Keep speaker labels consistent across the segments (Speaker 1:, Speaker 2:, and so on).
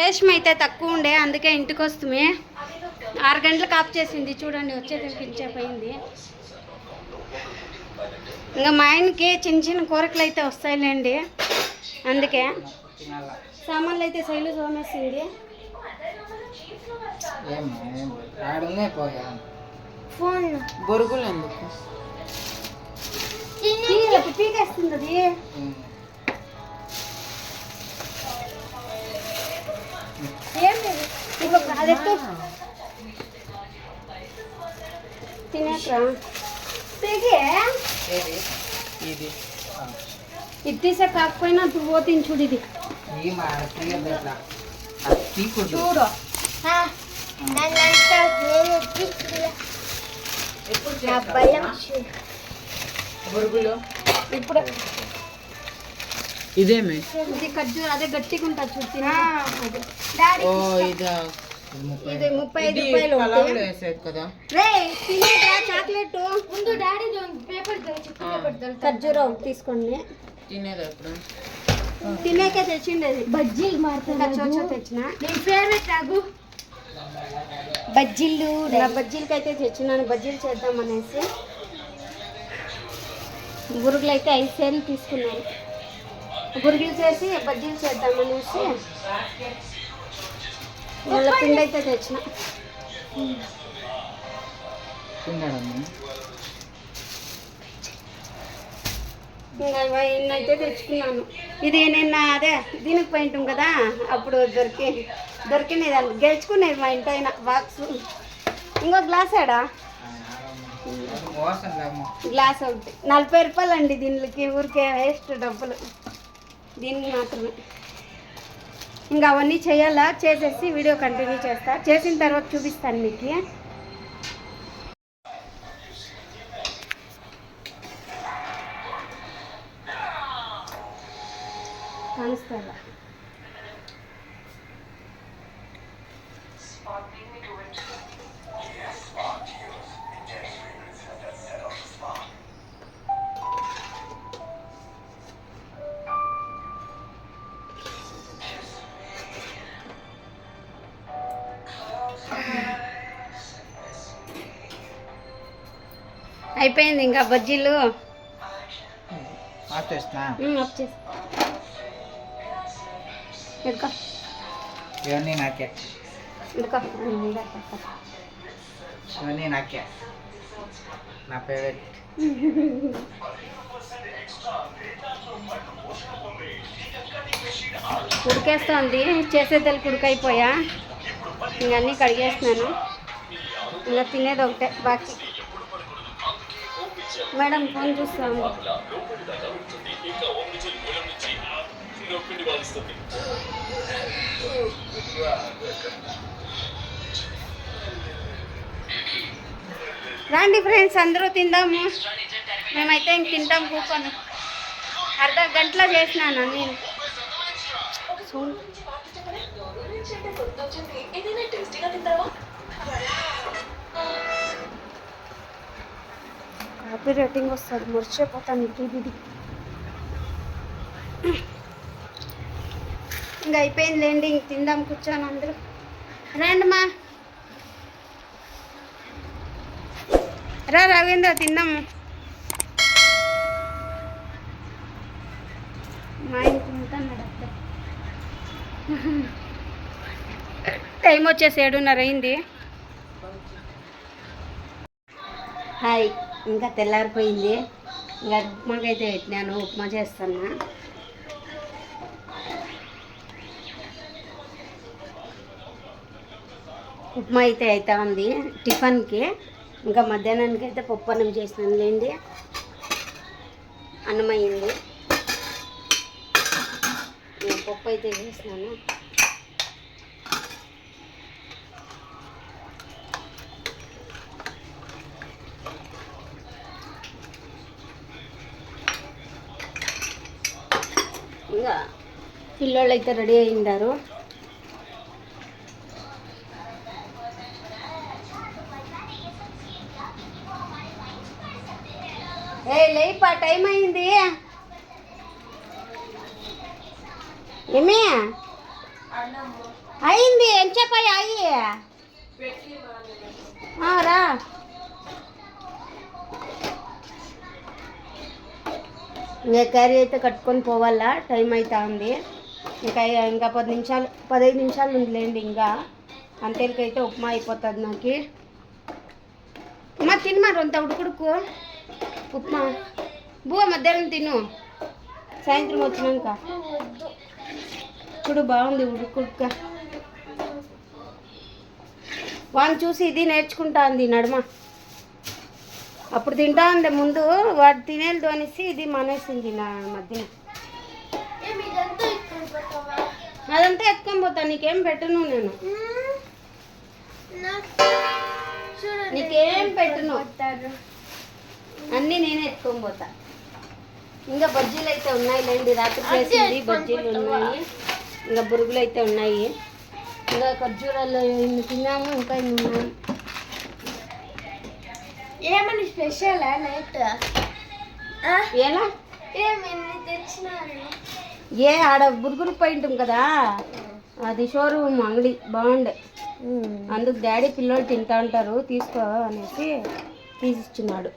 Speaker 1: రేష్మ అయితే తక్కువ ఉండే, అందుకే ఇంటికి వస్తుంది. 6 గంటలకు ఆఫ్ చేసింది. చూడండి వచ్చేది పించైపోయింది. ఇంకా మా ఆయనకి చిన్న చిన్న కోరికలు అయితే వస్తాయిలేండి, అందుకే సామాన్లు అయితే శైలు తోమేసింది. ఫోన్
Speaker 2: బొరుగులు ఎందుకు
Speaker 1: పీకేస్తుంది అది. ఏం లేదు అది ఎత్తు తినేట్రా ఇది తీసే కాకపోయినా నువ్వు తిని చూడు. ఇది చూడు ఇప్పుడు
Speaker 2: ఇదేమే
Speaker 1: ఇది ఖర్జూర, అదే గట్టిగా ఉంటుంది చూడు. ఇది 35 రూపాయలు చాక్లెట్. ముందు డాడీ పేపర్ ఖర్జూర తీసుకోండి.
Speaker 2: తినేది ఎప్పుడు
Speaker 1: తినేకే తెచ్చిండేది. బజ్జీలు మారుతా తెచ్చిన ఫేవరెట్ రాగు బజ్జీలు. బజ్జీలకి అయితే తెచ్చినాను, బజ్జీలు చేద్దామనేసి. బురుగులు అయితే 5 సేర్లు తీసుకున్నాను. బురుగులు చేసి బజ్జీలు చేద్దామనేసి మళ్ళీ పిండి అయితే తెచ్చిన. ఇంకా ఇన్నైతే తెచ్చుకున్నాను. ఇది నిన్న అదే దీనికి పోయింటాం కదా, అప్పుడు దొరికినది గెలుచుకునేది మా ఇంటి అయినా బాక్స్. ఇంకో గ్లాస్ ఆడా గ్లాస్ ఒకటి 40 రూపాయలు అండి. దీనికి ఊరికే వేస్ట్ డబ్బులు, దీనికి మాత్రమే. ఇంకా అవన్నీ చేయాలా, చేసేసి వీడియో కంటిన్యూ చేస్తా. చేసిన తర్వాత చూపిస్తాను మీకు. కానిస్తారా అయిపోయింది. ఇంకా బజ్జీలు
Speaker 2: ఇవన్నీ నాకే నా ఫేవరెట్.
Speaker 1: ఉడికేస్తుంది, చేసేది ఉడికైపోయా. ఇంక అన్నీ కడిగేస్తున్నాను. ఇంకా తినేది ఒకటే బాకీ. మేడం ఫోన్ చూస్తాము. రండి ఫ్రెండ్స్, అందరూ తిందాము. మేమైతే ఇంక తింటాం కూర్చొని. అర్ధ గంటలో చేసినాను నేను. కాపీ రేటింగ్ వస్తుంది, మర్చిపోతాను. ఇది ఇంకా అయిపోయిందిలేండి, ఇంక తిందాం కూర్చొని అందరూ. రండి మా రవీంద్ర తిందాము. మా ఆయన తింటున్నాడు. టైం వచ్చేసి 7:30 అయింది. హాయ్, ఇంకా తెల్లారిపోయింది. ఇంకా ఉప్మాకైతే పెట్టినాను, ఉప్మా చేస్తున్నా. ఉప్మా అయితే అవుతా ఉంది టిఫిన్కి. ఇంకా మధ్యాహ్నానికి అయితే పప్పు అన్నం చేసినాను లేండి. అన్నం అయింది, పప్పు అయితే చేసినాను. ఇంకా పిల్లోళ్ళు అయితే రెడీ అయ్యిండారు. లేపా, టైం అయింది. ఏమే అయింది ఎంత చెప్పాయి అయ్యి రా ఇంకా కర్రీ అయితే కట్టుకొని పోవాలా టైం అవుతా ఉంది ఇంకా 15 నిమిషాలు ఉందిలేండి ఇంకా అంతేకైతే ఉప్మా అయిపోతుంది నాకు అమ్మ తినమారు అంత ఉడుకుడుకు ఉప్మా బువ్వ మధ్యాహ్నం తిను సాయంత్రం వచ్చినాక ఇప్పుడు బాగుంది ఉడుకుడుక వాడిని చూసి ఇది నేర్చుకుంటా ఉంది నడుమ అప్పుడు తింటా ఉంది ముందు వాడు తినేది అనేసి ఇది మానేసింది నా మధ్యన అదంతా ఎత్తుకొని పోతా నీకేం పెట్టను నేను నీకేం పెట్టను అన్నీ నేనే ఎత్తుకొని పోతా ఇంకా బజ్జీలు అయితే ఉన్నాయి లేండి రాత్రి చేసింది బజ్జీలు ఉన్నాయి ఇంకా బురుగులు అయితే ఉన్నాయి ఇంకా ఖర్జూరాలు ఇన్ని తిన్నాము ఇంకా ఇన్ని ఉన్నాయి
Speaker 3: ఏమని స్పెషల్ నైట్
Speaker 1: ఎలా
Speaker 3: ఏమని తెచ్చినారు
Speaker 1: ఏ ఆడ బురుగురు పోయింటాం కదా అది షోరూమ్ అంగడి బాగుండే అందుకు డాడీ పిల్లలు తింటా ఉంటారు తీసుకో అనేసి తీసిచ్చున్నాడు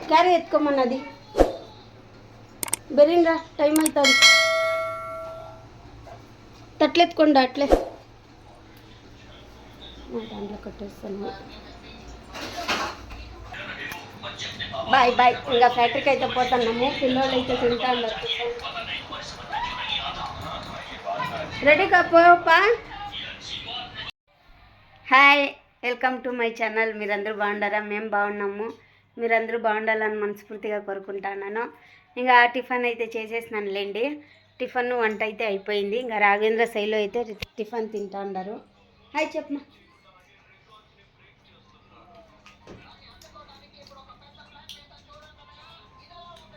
Speaker 1: క్యారీ ఎత్తుకోమన్నది బెరీన్రా టైం అవుతుంది తట్లెత్తుకోండి అట్లే దాంట్లో కట్టేస్తాను బాయ్ బాయ్ ఇంకా ఫ్యాక్టరీకి అయితే పోతున్నాము పిల్లలు అయితే తింటా ఉన్నారు రెడీ కాపా hi welcome to my channel మీరందరూ బాగుండారా మేము బాగున్నాము మీరందరూ బాగుండాలని మనస్ఫూర్తిగా కోరుకుంటున్నాను ఇంకా టిఫిన్ అయితే చేసేసినాను లేండి టిఫిన్ వంట అయితే అయిపోయింది ఇంకా రాఘవేంద్ర శైలు అయితే టిఫిన్ తింటా ఉన్నారు హాయ్ చెప్పమా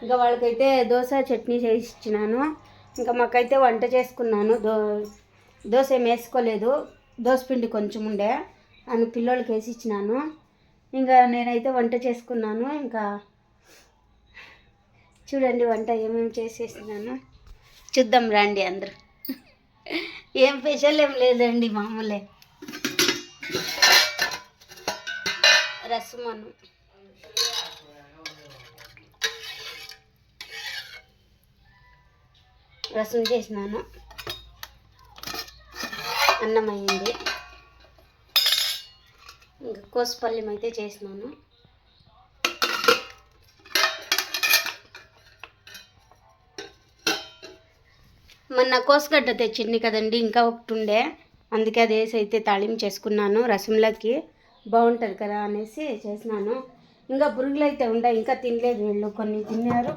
Speaker 1: ఇంకా వాళ్ళకైతే దోశ చట్నీ చేసి ఇచ్చినాను ఇంకా మాకైతే వంట చేసుకున్నాను దోశ ఏం వేసుకోలేదు దోశపిండి కొంచెం ఉండే అని పిల్లలకి వేసి ఇచ్చినాను ఇంకా నేనైతే వంట చేసుకున్నాను ఇంకా చూడండి వంట ఏమేమి చేసేసినాను చూద్దాం రండి అందరూ ఏం స్పెషల్ ఏం లేదండి మామూలే రసమను రసం చేసినాను అన్నం అయింది ఇంకా కోసపల్యం అయితే చేసినాను మొన్న కోసగడ్డ తెచ్చింది కదండి ఇంకా ఒకటి ఉండే అందుకే అది వేసి అయితే తాళింపు చేసుకున్నాను రసంలోకి బాగుంటుంది కదా అనేసి చేసినాను ఇంకా బురుగులు అయితే ఉన్నాయి ఇంకా తినలేదు వీళ్ళు కొన్ని తిన్నారు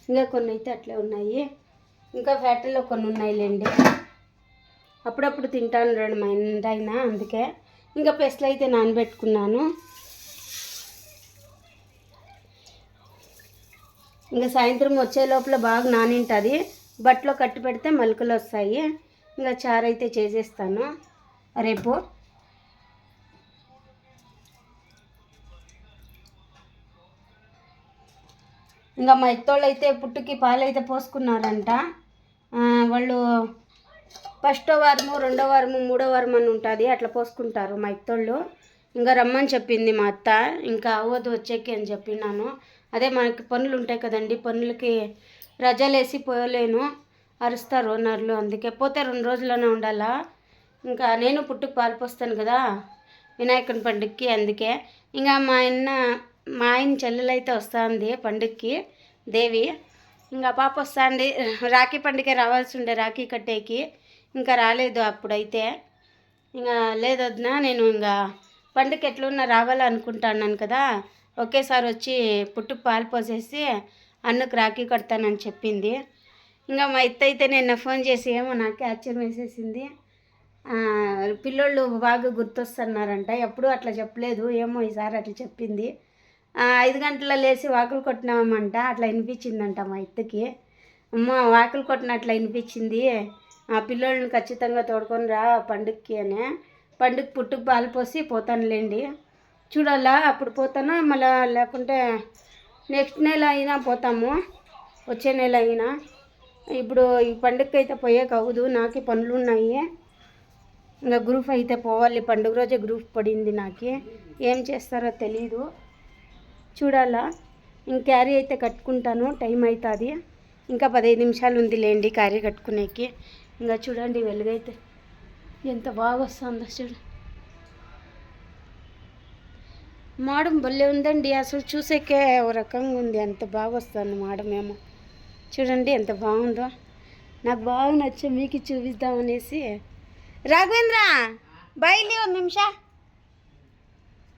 Speaker 1: ఇంకా కొన్ని అయితే అట్లే ఉన్నాయి ఇంకా ఫ్యాక్టరీలో కొన్ని ఉన్నాయిలేండి అప్పుడప్పుడు తింటాను రండి మా ఇంటైనా అందుకే ఇంకా పెసలు అయితే నానబెట్టుకున్నాను ఇంకా సాయంత్రం వచ్చే లోపల బాగా నానింటుంది బట్టలో కట్టి పెడితే మలుకలు వస్తాయి ఇంకా చారు అయితే చేసేస్తాను రేపు ఇంకా మా ఎత్తోళ్ళు అయితే పుట్టుకి పాలు అయితే పోసుకున్నారంట వాళ్ళు ఫస్టో వారము రెండో వారము మూడో వారం అని ఉంటుంది అట్లా పోసుకుంటారు మా ఎత్తోళ్ళు ఇంకా రమ్మని చెప్పింది మా అత్త ఇంకా అవ్వదు వచ్చేకి అని చెప్పినాను అదే మనకి పనులు ఉంటాయి కదండి పనులకి రజాలు వేసి పోయలేను అరుస్తారు ఓనర్లు అందుకే పోతే 2 రోజుల్లోనే ఉండాలా ఇంకా నేను పుట్టుకు పాలు పోస్తాను కదా వినాయకుని పండుగకి అందుకే ఇంకా మా ఆయన చెల్లెలు అయితే వస్తుంది పండుగకి దేవి ఇంకా పాప వస్తుంది రాఖీ పండుగ రావాల్సి ఉండే రాఖీ కట్టేకి ఇంకా రాలేదు అప్పుడైతే ఇంకా లేదొద్దునా నేను ఇంకా పండుగ ఎట్లున్నా రావాలనుకుంటున్నాను కదా ఒకేసారి వచ్చి పుట్టుకు పాలు పోసేసి అన్నకు రాఖీ కడతానని చెప్పింది ఇంకా మా అత్త అయితే నిన్న ఫోన్ చేసి ఏమో నాకే ఆశ్చర్యం వేసేసింది పిల్లోళ్ళు బాగా గుర్తొస్తున్నారంట ఎప్పుడూ అట్లా చెప్పలేదు ఏమో ఈసారి అట్లా చెప్పింది 5 గంటల లేచి వాకులు కొట్టినామంట అట్లా వినిపించిందంట మా అత్తకి అమ్మ వాకులు కొట్టినట్లు వినిపించింది ఆ పిల్లోళ్ళని ఖచ్చితంగా తోడుకొని రా పండుగకి అని పండుగ పుట్టుకు పాలు పోసి పోతానులేండి చూడాలా అప్పుడు పోతాను మళ్ళీ లేకుంటే నెక్స్ట్ నెల అయినా పోతాము వచ్చే నెల అయినా ఇప్పుడు ఈ పండుగకి అయితే పోయేకి అవ్వదు, నాకే పనులు ఉన్నాయి. ఇంకా గ్రూప్ అయితే పోవాలి, పండుగ రోజే గ్రూప్ పడింది నాకు. ఏం చేస్తారో తెలీదు, చూడాలా. ఇంక క్యారీ అయితే కట్టుకుంటాను, టైం అవుతుంది. ఇంకా 15 నిమిషాలు ఉంది లేండి క్యారీ కట్టుకునేకి. ఇంకా చూడండి వెలుగైతే ఎంత బాగా వస్తుందో చూడు. మాడం భలే ఉందండి, అసలు చూసేకే ఓ రకంగా ఉంది, అంత బాగా వస్తుంది మాడమేమో. చూడండి ఎంత బాగుందో, నాకు బాగా నచ్చే మీకు చూపిద్దామనేసి. ರಾಘವೇಂದ್ರ ಬಾ ಇಲ್ಲಿ ಒಂದು ನಿಮಿಷ,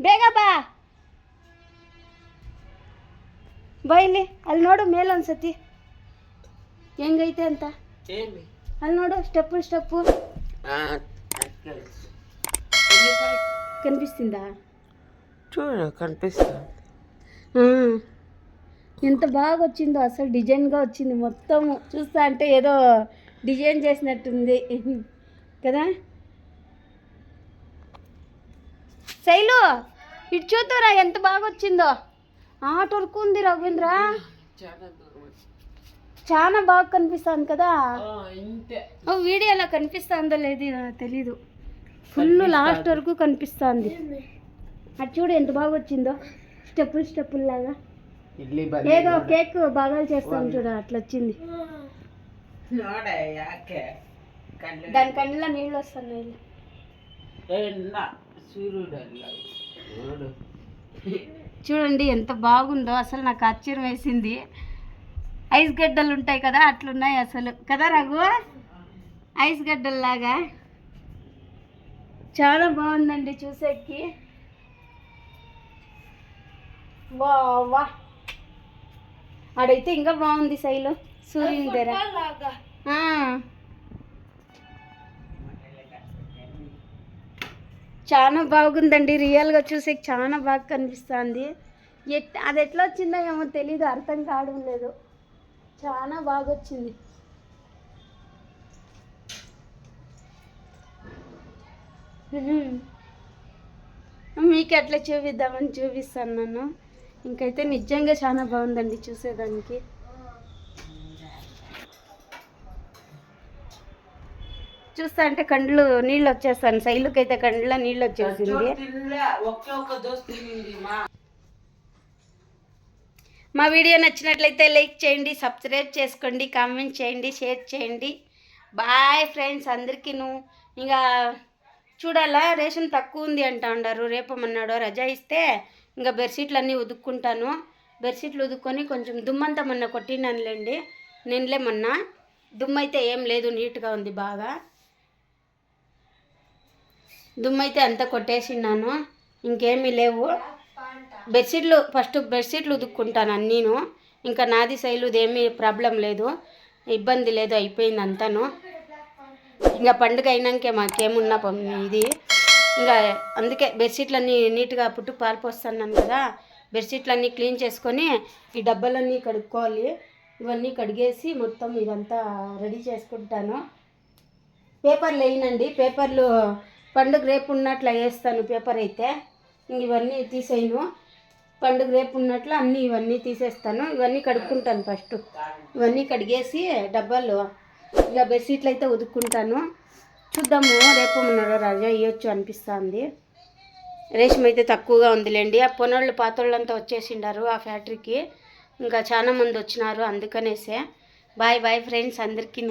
Speaker 1: ಬೇಗ ಬಾ ಬಾ ಇಲ್ಲಿ. ಅಲ್ಲಿ ನೋಡು ಮೇಲೆ ಒಂದ್ಸತಿ ಹೆಂಗೈತೆ ಅಂತ, ಅಲ್ಲಿ ನೋಡು ಸ್ಟೆಪ್ಪು కనిపిస్తుందా?
Speaker 2: చూడు కనిపిస్తుంది.
Speaker 1: ఎంత బాగా వచ్చిందో, అసలు డిజైన్గా వచ్చింది మొత్తం. చూస్తా అంటే ఏదో డిజైన్ చేసినట్టుంది కదా. శైలు ఇటు చూద్దారా ఎంత బాగా వచ్చిందో. ఆట వరకు ఉంది రఘువేంద్ర, చాలా బాగా కనిపిస్తుంది కదా. వీడియోలో కనిపిస్తుందో లేదు తెలీదు, ఫుల్ లాస్ట్ వరకు కనిపిస్తుంది. అది చూడు ఎంత బాగా వచ్చిందో, స్టెప్పులు లాగా. ఏదో కేక్ బాగా చేస్తాను చూడ, అట్లా వచ్చింది. దాని కళ్ళలో నీళ్ళు వస్తున్నాయి. చూడండి ఎంత బాగుందో, అసలు నాకు ఆశ్చర్యం వేసింది. ఐస్ గడ్డలు ఉంటాయి కదా, అట్లున్నాయి అసలు కదా రఘు, ఐస్ గడ్డల్లాగా. చాలా బాగుందండి చూసేకి. వా వా, ఆడైతే ఇంకా బాగుంది శైలు, సూర్యుని దగ్గర. చాలా బాగుందండి, రియల్గా చూసేకి చాలా బాగా కనిపిస్తుంది. అది ఎట్లా వచ్చిందో ఏమో తెలీదు, అర్థం కావడం లేదు. చాలా బాగా వచ్చింది. మీకు ఎట్లా చూపిద్దామని చూపిస్తాను నన్ను. ఇంకైతే నిజంగా చాలా బాగుందండి చూసేదానికి. చూస్తా అంటే కండ్లు నీళ్ళు వచ్చేస్తాను. శైలుకి అయితే కండ్లో నీళ్ళు వచ్చేసింది. మా వీడియో నచ్చినట్లయితే లైక్ చేయండి, సబ్స్క్రైబ్ చేసుకోండి, కామెంట్ చేయండి, షేర్ చేయండి. బాయ్ ఫ్రెండ్స్ అందరికీను. ఇంకా చూడాలా, రేషన్ తక్కువ ఉంది అంటా ఉండారు. రేపమన్నాడు రజా ఇస్తే ఇంకా బెడ్షీట్లు అన్నీ ఉదుక్కుంటాను. బెడ్షీట్లు ఉదుక్కొని కొంచెం దుమ్మంతా మొన్న కొట్టినానులేండి, నేనులే మొన్న. దుమ్మైతే ఏం లేదు, నీట్గా ఉంది బాగా. దుమ్మైతే అంతా కొట్టేసిన్నాను, ఇంకేమీ లేవు. ఫస్ట్ బెడ్షీట్లు ఉదుక్కుంటాను అన్నీను. ఇంకా నాది శైలుది ఏమీ ప్రాబ్లం లేదు, ఇబ్బంది లేదు, అయిపోయింది అంతాను. ఇంకా పండుగ అయినాకే మాకేమున్నా ఇది. ఇంకా అందుకే బెడ్షీట్లన్నీ నీట్గా పాలు పోస్తున్నాను కదా, బెడ్షీట్లన్నీ క్లీన్ చేసుకొని ఈ డబ్బాలన్నీ కడుక్కోవాలి. ఇవన్నీ కడిగేసి మొత్తం ఇదంతా రెడీ చేసుకుంటాను. పేపర్లు వేయనండి, పేపర్లు పండుగ రేపు ఉన్నట్లు వేస్తాను. పేపర్ అయితే ఇంక ఇవన్నీ తీసేయను, పండుగ రేపు ఉన్నట్లు అన్నీ ఇవన్నీ తీసేస్తాను. ఇవన్నీ కడుక్కుంటాను ఫస్ట్, ఇవన్నీ కడిగేసి డబ్బాలు. ఇక బెడ్షీట్లు అయితే ఉదుక్కుంటాను. చూద్దాము, రేపు ఉన్నాడో రజా ఇవ్వచ్చు అనిపిస్తుంది. రేషన్ అయితే తక్కువగా ఉందిలేండి. ఆ పొనోళ్ళు పాతోళ్ళంతా వచ్చేసిండారు ఆ ఫ్యాక్టరీకి, ఇంకా చాలా మంది వచ్చినారు అందుకనేసే. బాయ్ ఫ్రెండ్స్ అందరికీ.